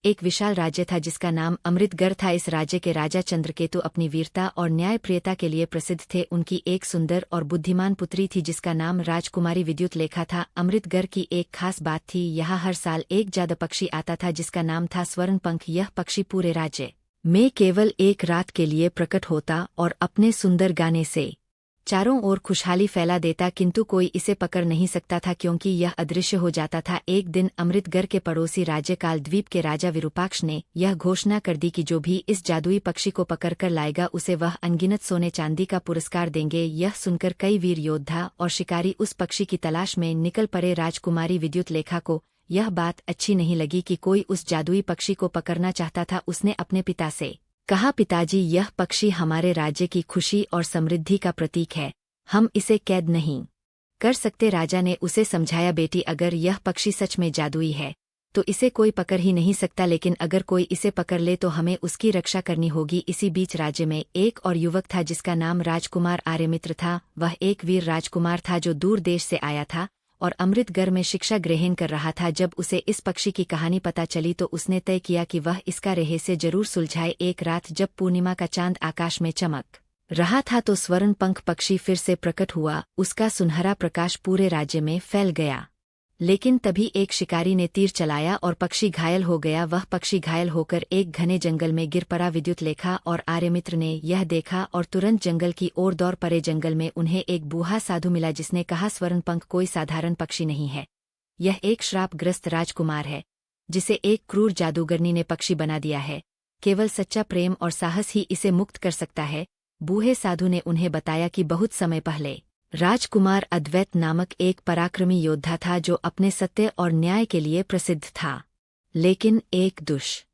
एक विशाल राज्य था जिसका नाम अमृतगढ़ था। इस राज्य के राजा चंद्रकेतु अपनी वीरता और न्यायप्रियता के लिए प्रसिद्ध थे। उनकी एक सुंदर और बुद्धिमान पुत्री थी जिसका नाम राजकुमारी विद्युत लेखा था। अमृतगढ़ की एक खास बात थी, यहाँ हर साल एक जादू पक्षी आता था जिसका नाम था स्वर्णपंख। यह पक्षी पूरे राज्य में केवल एक रात के लिए प्रकट होता और अपने सुंदर गाने से चारों ओर खुशहाली फैला देता, किंतु कोई इसे पकड़ नहीं सकता था क्योंकि यह अदृश्य हो जाता था। एक दिन अमृतगढ़ के पड़ोसी राज्य कालद्वीप के राजा विरूपाक्ष ने यह घोषणा कर दी कि जो भी इस जादुई पक्षी को पकड़कर लाएगा उसे वह अनगिनत सोने चांदी का पुरस्कार देंगे। यह सुनकर कई वीर योद्धा और शिकारी उस पक्षी की तलाश में निकल पड़े। राजकुमारी विद्युत लेखा को यह बात अच्छी नहीं लगी कि कोई उस जादुई पक्षी को पकड़ना चाहता था। उसने अपने पिता से कहा, पिताजी, यह पक्षी हमारे राज्य की खुशी और समृद्धि का प्रतीक है, हम इसे कैद नहीं कर सकते। राजा ने उसे समझाया, बेटी, अगर यह पक्षी सच में जादुई है तो इसे कोई पकड़ ही नहीं सकता, लेकिन अगर कोई इसे पकड़ ले तो हमें उसकी रक्षा करनी होगी। इसी बीच राज्य में एक और युवक था जिसका नाम राजकुमार आर्यमित्र था। वह एक वीर राजकुमार था जो दूर देश से आया था और अमृतगढ़ में शिक्षा ग्रहण कर रहा था। जब उसे इस पक्षी की कहानी पता चली तो उसने तय किया कि वह इसका रहस्य जरूर सुलझाए। एक रात जब पूर्णिमा का चांद आकाश में चमक रहा था तो स्वर्णपंख पक्षी फिर से प्रकट हुआ। उसका सुनहरा प्रकाश पूरे राज्य में फैल गया, लेकिन तभी एक शिकारी ने तीर चलाया और पक्षी घायल हो गया। वह पक्षी घायल होकर एक घने जंगल में गिर पड़ा। विद्युत लेखा और आर्यमित्र ने यह देखा और तुरंत जंगल की ओर दौड़ पड़े। जंगल में उन्हें एक बूढ़ा साधु मिला जिसने कहा, स्वर्णपंख कोई साधारण पक्षी नहीं है, यह एक श्रापग्रस्त राजकुमार है जिसे एक क्रूर जादूगरनी ने पक्षी बना दिया है। केवल सच्चा प्रेम और साहस ही इसे मुक्त कर सकता है। बूढ़े साधु ने उन्हें बताया कि बहुत समय पहले राजकुमार अद्वैत नामक एक पराक्रमी योद्धा था जो अपने सत्य और न्याय के लिए प्रसिद्ध था, लेकिन एक दुष्ट